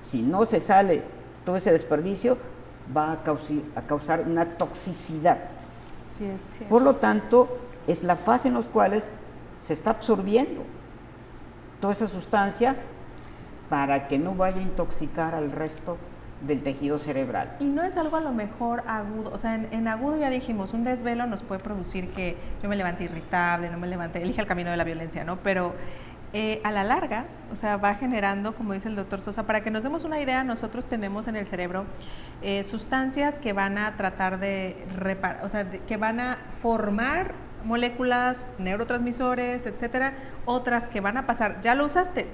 si no se sale todo ese desperdicio, va a causar una toxicidad. Sí, sí. Por lo tanto, es la fase en la cual se está absorbiendo toda esa sustancia para que no vaya a intoxicar al resto del tejido cerebral. Y no es algo a lo mejor agudo, o sea, en agudo ya dijimos, un desvelo nos puede producir que yo me levante irritable, no me levante, elige el camino de la violencia, ¿no? Pero a la larga, o sea, va generando, como dice el doctor Sosa, para que nos demos una idea, nosotros tenemos en el cerebro sustancias que van a tratar de reparar, o sea, que van a formar moléculas, neurotransmisores, etcétera, otras que van a pasar, ya lo usaste,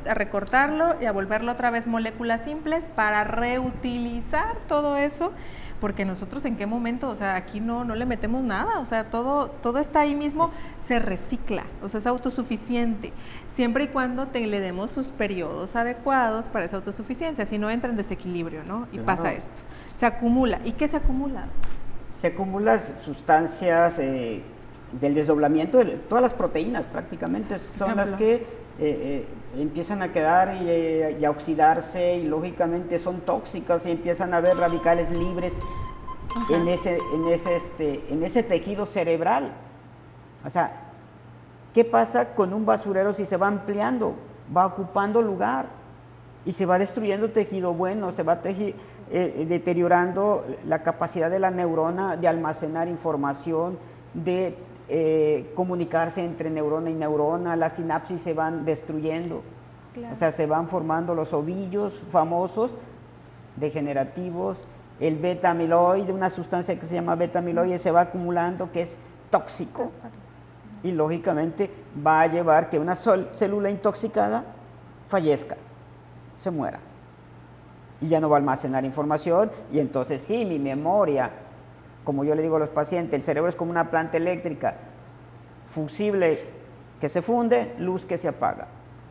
a recortarlo y a volverlo otra vez moléculas simples para reutilizar todo eso porque nosotros en qué momento, o sea, aquí no le metemos nada, o sea, todo está ahí mismo, se recicla, o sea, es autosuficiente, siempre y cuando le demos sus periodos adecuados para esa autosuficiencia, si no entra en desequilibrio, ¿no? Y pasa esto, se acumula. ¿Y qué se acumula? Se acumulan sustancias del desdoblamiento de todas las proteínas prácticamente, son las que empiezan a quedar y a oxidarse, y lógicamente son tóxicas y empiezan a haber radicales libres en ese tejido cerebral. O sea, ¿qué pasa con un basurero si se va ampliando? Va ocupando lugar y se va destruyendo tejido bueno, se va deteriorando la capacidad de la neurona de almacenar información, de comunicarse entre neurona y neurona, las sinapsis se van destruyendo, claro. O sea, se van formando los ovillos famosos, degenerativos, el beta-amiloide, una sustancia que se llama beta-amiloide se va acumulando, que es tóxico, y lógicamente va a llevar que una célula intoxicada fallezca, se muera, y ya no va a almacenar información, y entonces sí, mi memoria, como yo le digo a los pacientes, el cerebro es como una planta eléctrica, fusible que se funde, luz que se apaga.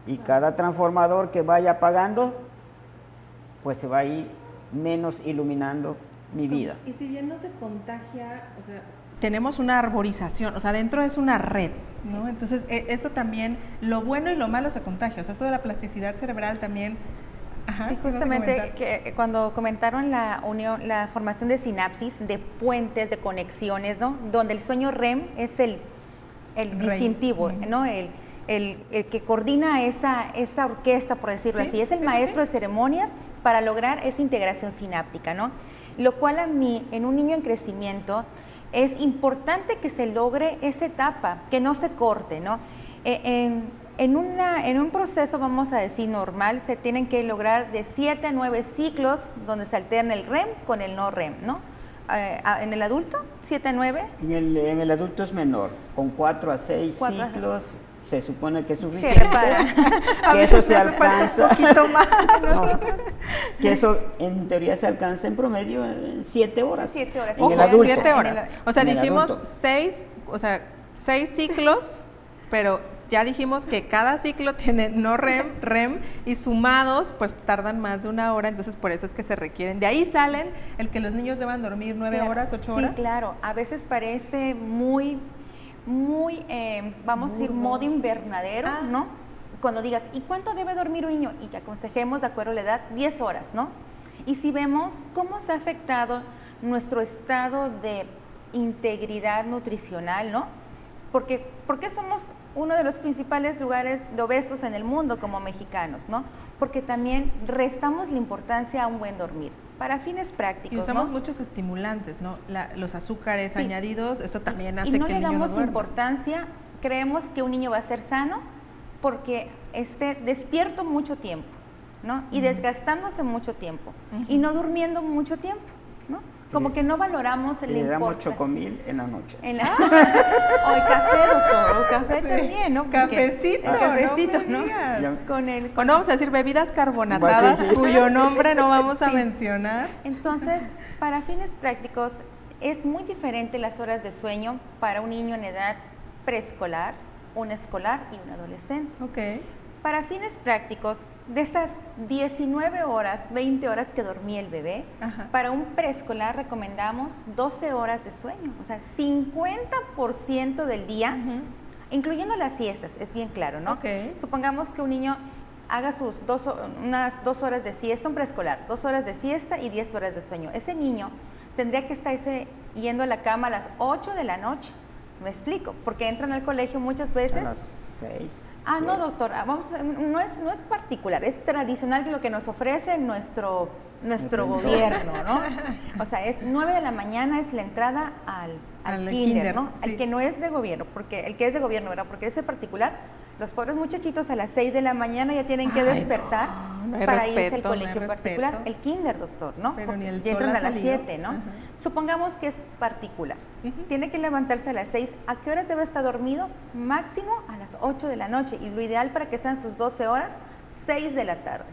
Y cada transformador que vaya apagando, pues se va a ir menos iluminando mi vida. Y si bien no se contagia, o sea, tenemos una arborización, o sea, dentro es una red, ¿no? Sí. Entonces, eso también, lo bueno y lo malo se contagia, o sea, esto de la plasticidad cerebral también. Ajá, sí, justamente que cuando comentaron la formación de sinapsis, de puentes, de conexiones, ¿no? Donde el sueño REM es el distintivo, ¿no? El que coordina esa orquesta, por decirlo así, es el maestro de ceremonias para lograr esa integración sináptica, ¿no? Lo cual a mí, en un niño en crecimiento, es importante que se logre esa etapa, que no se corte, ¿no? En un proceso, vamos a decir, normal, se tienen que lograr de 7 a 9 ciclos donde se alterna el REM con el no REM, ¿no? ¿En el adulto? ¿7 a 9? En el adulto es menor, con 4 a 6 ciclos se supone que es suficiente. Se repara. Que eso se alcanza. Un poquito más. Que eso en teoría se alcanza en promedio en 7 horas. 7 horas. En el adulto. 7 horas. O sea, dijimos 6 ciclos, pero ya dijimos que cada ciclo tiene no REM, REM, y sumados pues tardan más de 1 hora, entonces por eso es que se requieren. De ahí salen el que los niños deban dormir 9 horas, 8 horas. Sí, claro. A veces parece muy, vamos a decir, modo invernadero, ¿no? Cuando digas, ¿y cuánto debe dormir un niño? Y que aconsejemos, de acuerdo a la edad, 10 horas, ¿no? Y si vemos cómo se ha afectado nuestro estado de integridad nutricional, ¿no? ¿Por qué somos uno de los principales lugares de obesos en el mundo como mexicanos, ¿no? Porque también restamos la importancia a un buen dormir, para fines prácticos, y usamos ¿no? muchos estimulantes, ¿no? Los azúcares añadidos, esto también hace que el niño no le damos duerma. importancia, creemos que un niño va a ser sano porque esté despierto mucho tiempo, ¿no? Y desgastándose mucho tiempo, y no durmiendo mucho tiempo, ¿no? Como que no valoramos el importancia. Le damos chocomil en la noche. O el café, doctor, o café también, ¿no? Cafecito, ¿no? Cuando vamos a decir bebidas carbonatadas, cuyo nombre no vamos a mencionar. Entonces, para fines prácticos, es muy diferente las horas de sueño para un niño en edad preescolar, un escolar y un adolescente. Ok. Para fines prácticos, de esas 19 horas, 20 horas que dormía el bebé, para un preescolar recomendamos 12 horas de sueño, o sea, 50% del día, incluyendo las siestas, es bien claro, ¿no? Okay. Supongamos que un niño haga unas 2 horas de siesta, un preescolar, 2 horas de siesta y 10 horas de sueño. Ese niño tendría que estarse yendo a la cama a las 8 de la noche. Me explico, porque entran al colegio muchas veces. A las 6. No, doctor, no es particular, es tradicional lo que nos ofrece nuestro gobierno, ¿no? O sea, es 9 de la mañana es la entrada al kinder, ¿no? Sí. Al que no es de gobierno, porque el que es de gobierno, ¿verdad? Porque ese particular, los pobres muchachitos a las 6 de la mañana ya tienen que despertar para irse al colegio particular. El kinder, doctor, ¿no? Pero ni el ya sol entran ha a las salido. 7, ¿no? Supongamos que es particular. Tiene que levantarse a las 6. ¿A qué horas debe estar dormido? Máximo a las 8 de la noche. Y lo ideal para que sean sus 12 horas, 6 de la tarde.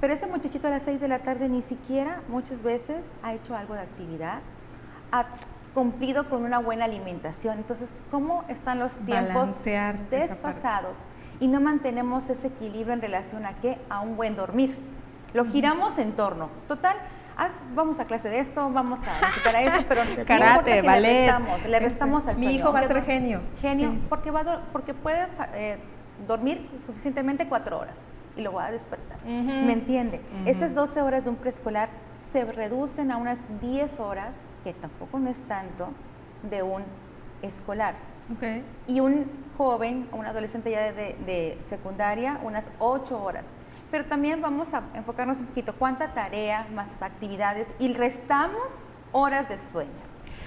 Pero ese muchachito a las 6 de la tarde ni siquiera muchas veces ha hecho algo de actividad, ha cumplido con una buena alimentación. Entonces, ¿cómo están los tiempos Balancear esa desfasados? Y no mantenemos ese equilibrio en relación a qué, a un buen dormir. Lo giramos en torno. Total, vamos a clase de esto, vamos a necesitar a esto, pero no karate, importa que ballet. le restamos al sueño. Mi hijo va a ser genio. Genio, Sí. porque puede dormir suficientemente 4 horas y lo va a despertar. Ujú. ¿Me entiende? Ujú. Esas 12 horas de un preescolar se reducen a unas 10 horas, que tampoco no es tanto, de un escolar. Okay. Y un joven, un adolescente ya de secundaria, unas 8 horas. Pero también vamos a enfocarnos un poquito, cuánta tarea, más actividades, y restamos horas de sueño.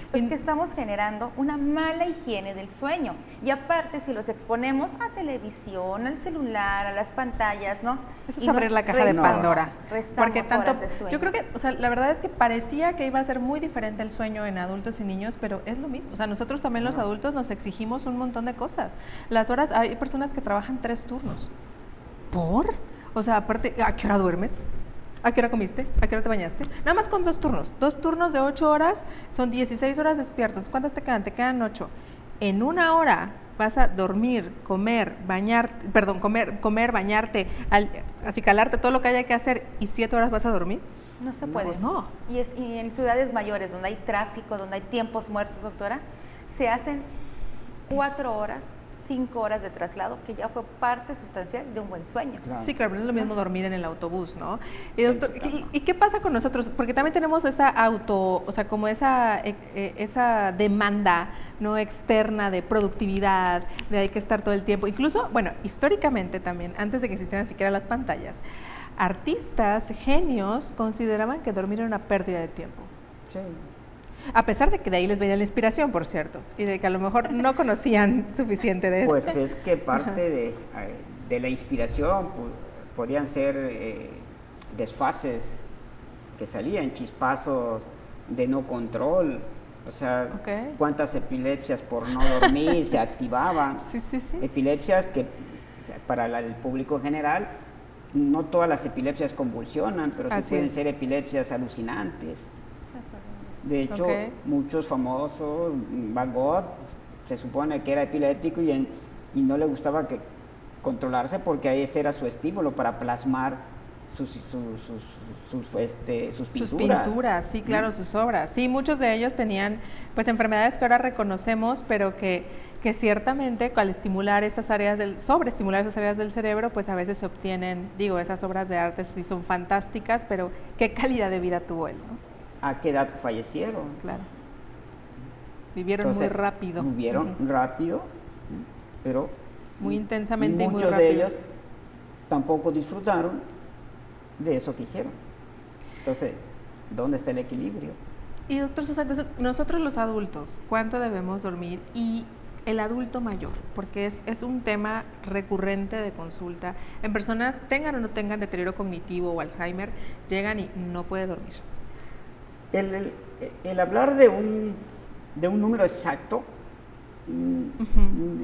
Entonces, que estamos generando una mala higiene del sueño. Y aparte, si los exponemos a televisión, al celular, a las pantallas, ¿no? Eso es Y abrir nos la caja de Pandora. restamos Porque tanto, horas de sueño. yo creo que, o sea, la verdad es que parecía que iba a ser muy diferente el sueño en adultos y niños, pero es lo mismo. O sea, nosotros también los adultos nos exigimos un montón de cosas. Las horas, hay personas que trabajan 3 turnos. ¿Por? O sea, aparte, ¿a qué hora duermes? ¿A qué hora comiste? ¿A qué hora te bañaste? Nada más con 2 turnos. 2 turnos de 8 horas son 16 horas despiertos. ¿Cuántas te quedan? Te quedan 8. En 1 hora vas a dormir, comer, comer, bañarte, acicalarte, todo lo que haya que hacer, y 7 horas vas a dormir. No se No, puede. pues no. Y en ciudades mayores, donde hay tráfico, donde hay tiempos muertos, doctora, se hacen 4 horas, 5 horas de traslado, que ya fue parte sustancial de un buen sueño. Claro. Sí, claro, pero es lo mismo dormir en el autobús, ¿no? Y, doctor, ¿y qué pasa con nosotros? Porque también tenemos esa o sea, como esa demanda, ¿no?, externa de productividad, de hay que estar todo el tiempo. Incluso, bueno, históricamente también, antes de que existieran siquiera las pantallas, artistas, genios, consideraban que dormir era una pérdida de tiempo. Sí. A pesar de que de ahí les venía la inspiración, por cierto, y de que a lo mejor no conocían suficiente de Pues esto. es que parte de la inspiración podían ser desfases que salían, chispazos de no control, o sea, Ok. cuántas epilepsias por no dormir se activaban. Sí, sí, sí. Epilepsias que para el público en general, no todas las epilepsias convulsionan, pero sí Así pueden es. ser epilepsias alucinantes. De hecho, Ok. muchos famosos, Van Gogh, se supone que era epiléptico y no le gustaba controlarse porque ese era su estímulo para plasmar sus pinturas. Sus pinturas, sí, claro, sus obras. Sí, muchos de ellos tenían pues enfermedades que ahora reconocemos, pero que ciertamente al estimular sobreestimular esas áreas del cerebro, pues a veces se obtienen, esas obras de arte sí son fantásticas, pero ¿qué calidad de vida tuvo él, no? ¿A qué edad fallecieron? Claro. Vivieron Entonces, muy rápido. Vivieron Ujú. rápido, pero Muy intensamente y muy muchos rápido. de ellos tampoco disfrutaron de eso que hicieron. Entonces, ¿dónde está el equilibrio? Y doctor Sosa, entonces, nosotros los adultos, ¿cuánto debemos dormir? Y el adulto mayor, porque es un tema recurrente de consulta. En personas, tengan o no tengan deterioro cognitivo o Alzheimer, llegan y no puede dormir. El hablar de un número exacto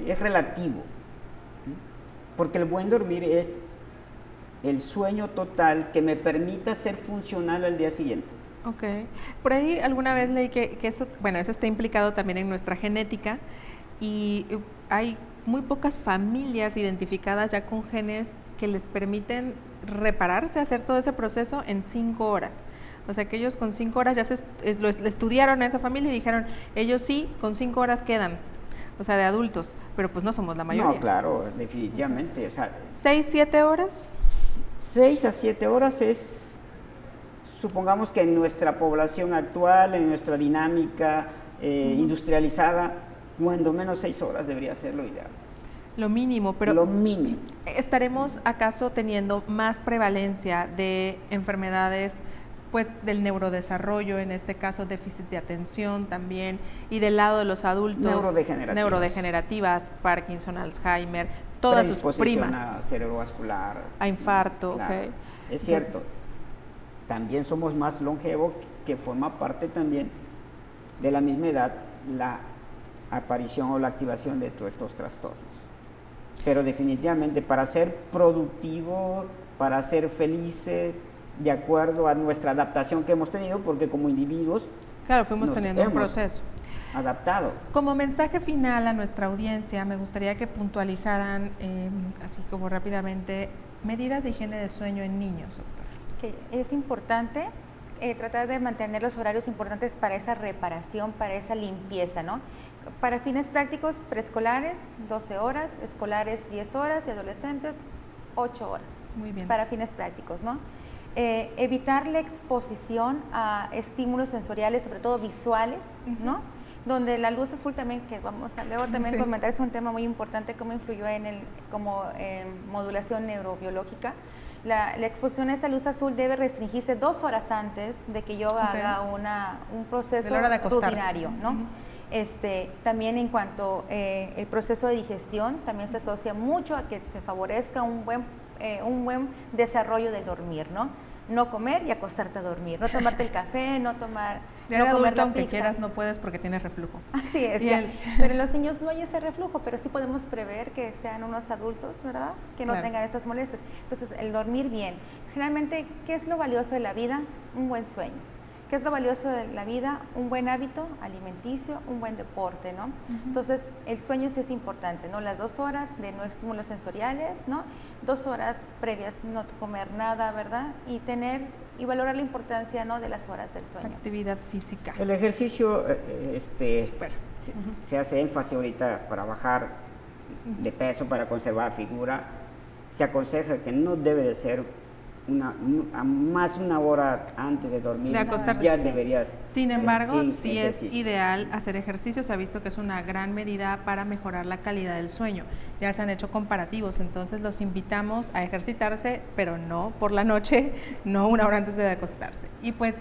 es relativo, porque el buen dormir es el sueño total que me permita ser funcional al día siguiente. Ok. Por ahí alguna vez leí que eso está implicado también en nuestra genética y hay muy pocas familias identificadas ya con genes que les permiten repararse, hacer todo ese proceso en 5 horas. O sea, que ellos con 5 horas ya lo estudiaron a esa familia y dijeron, ellos sí, con 5 horas quedan, o sea, de adultos, pero pues no somos la mayoría. No, claro, definitivamente. O sea, 6, 7 horas. 6 a 7 horas es, supongamos que en nuestra población actual, en nuestra dinámica industrializada, cuando menos 6 horas debería ser lo ideal. Lo mínimo, pero lo mínimo. ¿estaremos acaso teniendo más prevalencia de enfermedades pues del neurodesarrollo, en este caso déficit de atención también, y del lado de los adultos neurodegenerativas, Parkinson, Alzheimer, todas sus primas, a cerebrovascular, a infarto? claro. Okay. Es cierto, también somos más longevos, que forma parte también de la misma edad la aparición o la activación de todos estos trastornos. Pero definitivamente para ser productivo para ser felices de acuerdo a nuestra adaptación que hemos tenido, porque como individuos claro, fuimos nos teniendo un hemos proceso. adaptado. Como mensaje final a nuestra audiencia, me gustaría que puntualizaran, así como rápidamente, medidas de higiene de sueño en niños, doctora. Que es importante tratar de mantener los horarios importantes para esa reparación, para esa limpieza, ¿no? Para fines prácticos, preescolares 12 horas, escolares 10 horas y adolescentes 8 horas. Muy bien. Para fines prácticos, ¿no? Evitar la exposición a estímulos sensoriales, sobre todo visuales, ¿no? Donde la luz azul también, que vamos a luego también comentar, es un tema muy importante, cómo influyó en modulación neurobiológica. La exposición a esa luz azul debe restringirse 2 horas antes de que yo haga un proceso rutinario, ¿no? También en cuanto el proceso de digestión, también se asocia mucho a que se favorezca un buen desarrollo del dormir, ¿no? No comer y acostarte a dormir, no tomarte el café, no comer la aunque pizza. quieras no puedes porque tienes reflujo. Así es, pero en los niños no hay ese reflujo, pero sí podemos prever que sean unos adultos, ¿verdad? Que no tengan esas molestias. Entonces, el dormir bien. Generalmente, ¿qué es lo valioso de la vida? Un buen sueño. ¿Qué es lo valioso de la vida? Un buen hábito alimenticio, un buen deporte, ¿no? Entonces, el sueño sí es importante, ¿no? Las 2 horas de no estímulos sensoriales, ¿no? 2 horas previas no comer nada, ¿verdad? Y valorar la importancia, ¿no?, de las horas del sueño. Actividad física. El ejercicio, se hace énfasis ahorita para bajar de peso, para conservar figura. Se aconseja que no debe de ser más una hora antes de dormir, de acostarse. Ya deberías. Sin embargo, sí es ideal hacer ejercicio. Se ha visto que es una gran medida para mejorar la calidad del sueño. Ya se han hecho comparativos, entonces los invitamos a ejercitarse, pero no por la noche, no una hora antes de acostarse. Y pues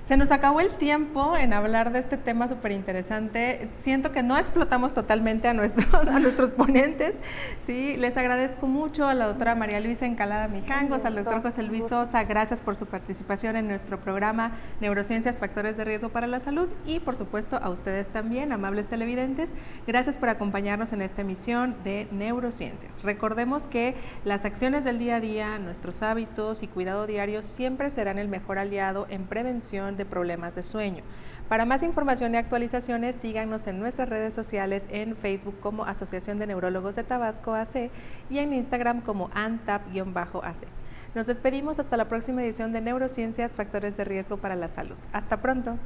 se nos acabó el tiempo en hablar de este tema súper interesante. Siento que no explotamos totalmente a nuestros ponentes. ¿Sí? Les agradezco mucho a la doctora María Luisa Encalada Mijangos, al doctor José Luis Sosa. Gracias por su participación en nuestro programa Neurociencias, Factores de Riesgo para la Salud. Y por supuesto a ustedes también, amables televidentes. Gracias por acompañarnos en esta emisión de Neurociencias. Recordemos que las acciones del día a día, nuestros hábitos y cuidado diario siempre serán el mejor aliado en prevención de problemas de sueño. Para más información y actualizaciones, síganos en nuestras redes sociales, en Facebook como Asociación de Neurólogos de Tabasco AC y en Instagram como ANTAP-AC. Nos despedimos hasta la próxima edición de Neurociencias, Factores de Riesgo para la Salud. Hasta pronto.